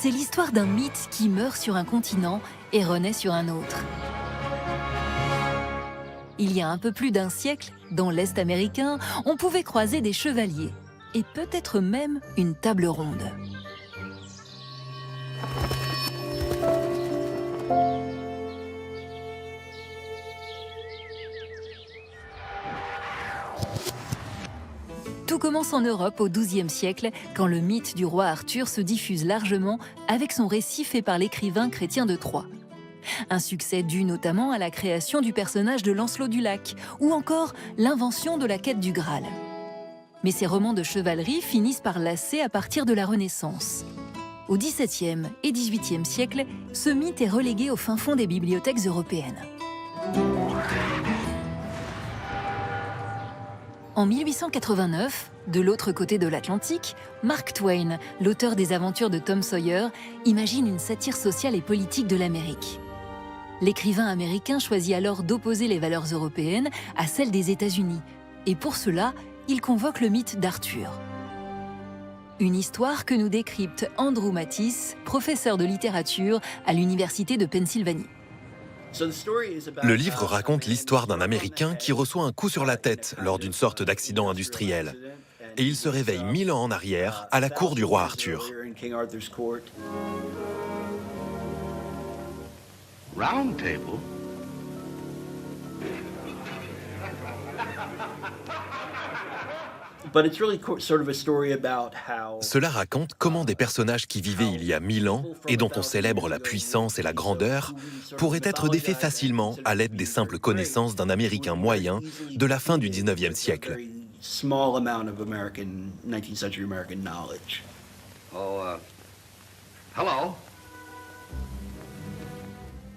C'est l'histoire d'un mythe qui meurt sur un continent et renaît sur un autre. Il y a un peu plus d'un siècle, dans l'Est américain, on pouvait croiser des chevaliers et peut-être même une table ronde. Tout commence en Europe au XIIe siècle, quand le mythe du roi Arthur se diffuse largement avec son récit fait par l'écrivain Chrétien de Troyes. Un succès dû notamment à la création du personnage de Lancelot du Lac, ou encore l'invention de la quête du Graal. Mais ces romans de chevalerie finissent par lasser à partir de la Renaissance. Au XVIIe et XVIIIe siècle, ce mythe est relégué au fin fond des bibliothèques européennes. En 1889, de l'autre côté de l'Atlantique, Mark Twain, l'auteur des aventures de Tom Sawyer, imagine une satire sociale et politique de l'Amérique. L'écrivain américain choisit alors d'opposer les valeurs européennes à celles des États-Unis, et pour cela, il convoque le mythe d'Arthur. Une histoire que nous décrypte Andrew Matisse, professeur de littérature à l'Université de Pennsylvanie. Le livre raconte l'histoire d'un Américain qui reçoit un coup sur la tête lors d'une sorte d'accident industriel. Et il se réveille 1000 ans en arrière, à la cour du roi Arthur. Round table? Cela raconte comment des personnages qui vivaient il y a 1000 ans et dont on célèbre la puissance et la grandeur pourraient être défaits facilement à l'aide des simples connaissances d'un Américain moyen de la fin du 19e siècle. Hello?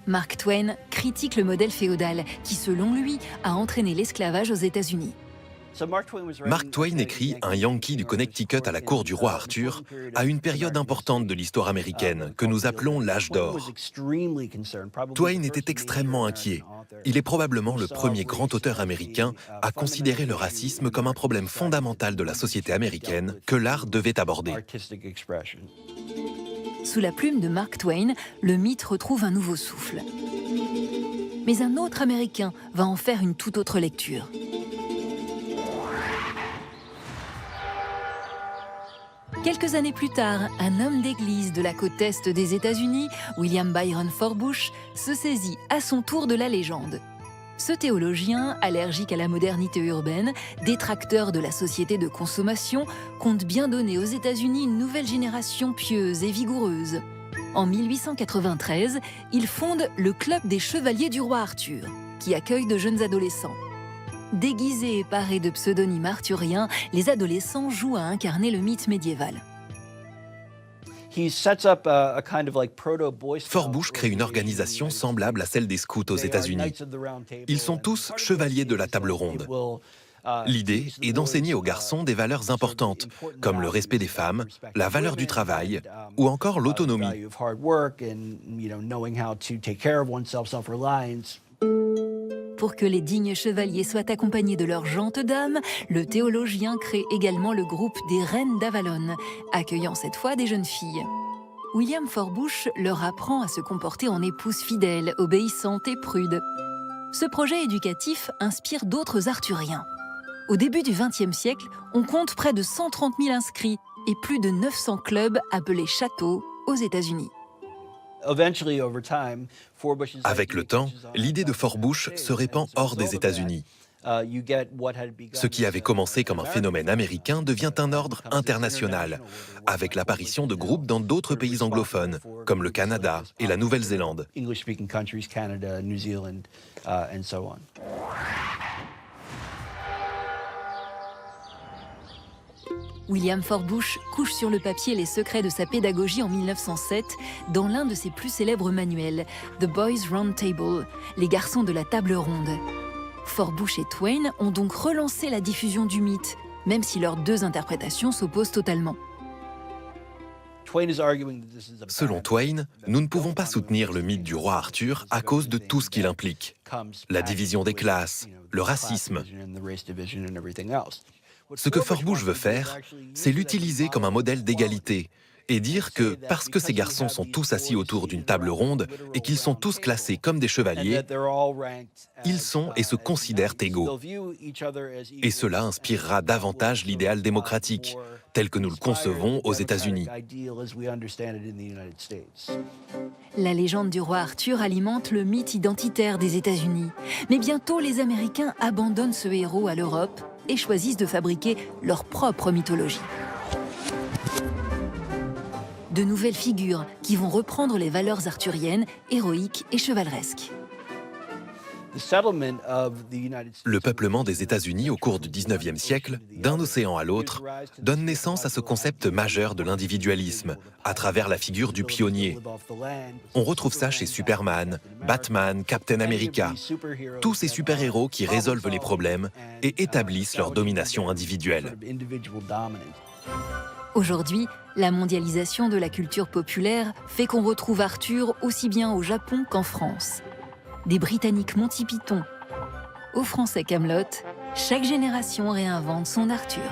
Mark Twain critique le modèle féodal qui, selon lui, a entraîné l'esclavage aux États-Unis. Mark Twain écrit un Yankee du Connecticut à la cour du roi Arthur à une période importante de l'histoire américaine que nous appelons l'âge d'or. Twain était extrêmement inquiet. Il est probablement le premier grand auteur américain à considérer le racisme comme un problème fondamental de la société américaine que l'art devait aborder. Sous la plume de Mark Twain, le mythe retrouve un nouveau souffle. Mais un autre Américain va en faire une toute autre lecture. Quelques années plus tard, un homme d'église de la côte est des États-Unis, William Byron Forbush, se saisit à son tour de la légende. Ce théologien, allergique à la modernité urbaine, détracteur de la société de consommation, compte bien donner aux États-Unis une nouvelle génération pieuse et vigoureuse. En 1893, il fonde le Club des Chevaliers du Roi Arthur, qui accueille de jeunes adolescents. Déguisés et parés de pseudonymes arthuriens, les adolescents jouent à incarner le mythe médiéval. Forbush crée une organisation semblable à celle des scouts aux États-Unis. Ils sont tous chevaliers de la table ronde. L'idée est d'enseigner aux garçons des valeurs importantes, comme le respect des femmes, la valeur du travail ou encore l'autonomie. Pour que les dignes chevaliers soient accompagnés de leurs gentes dames, le théologien crée également le groupe des Reines d'Avalon, accueillant cette fois des jeunes filles. William Forbush leur apprend à se comporter en épouses fidèles, obéissantes et prudes. Ce projet éducatif inspire d'autres arthuriens. Au début du XXe siècle, on compte près de 130 000 inscrits et plus de 900 clubs appelés châteaux aux États-Unis. Avec le temps, l'idée de Forbush se répand hors des États-Unis. Ce qui avait commencé comme un phénomène américain devient un ordre international, avec l'apparition de groupes dans d'autres pays anglophones, comme le Canada et la Nouvelle-Zélande. William Forbush couche sur le papier les secrets de sa pédagogie en 1907 dans l'un de ses plus célèbres manuels, The Boys' Round Table, les garçons de la table ronde. Forbush et Twain ont donc relancé la diffusion du mythe, même si leurs deux interprétations s'opposent totalement. Selon Twain, nous ne pouvons pas soutenir le mythe du roi Arthur à cause de tout ce qu'il implique. La division des classes, le racisme. Ce que Forbush veut faire, c'est l'utiliser comme un modèle d'égalité et dire que parce que ces garçons sont tous assis autour d'une table ronde et qu'ils sont tous classés comme des chevaliers, ils sont et se considèrent égaux. Et cela inspirera davantage l'idéal démocratique, tel que nous le concevons aux États-Unis. La légende du roi Arthur alimente le mythe identitaire des États-Unis. Mais bientôt, les Américains abandonnent ce héros à l'Europe et choisissent de fabriquer leur propre mythologie. De nouvelles figures qui vont reprendre les valeurs arthuriennes, héroïques et chevaleresques. Le peuplement des États-Unis au cours du 19e siècle, d'un océan à l'autre, donne naissance à ce concept majeur de l'individualisme, à travers la figure du pionnier. On retrouve ça chez Superman, Batman, Captain America, tous ces super-héros qui résolvent les problèmes et établissent leur domination individuelle. Aujourd'hui, la mondialisation de la culture populaire fait qu'on retrouve Arthur aussi bien au Japon qu'en France. Des Britanniques Monty Python aux Français Kaamelott, chaque génération réinvente son Arthur.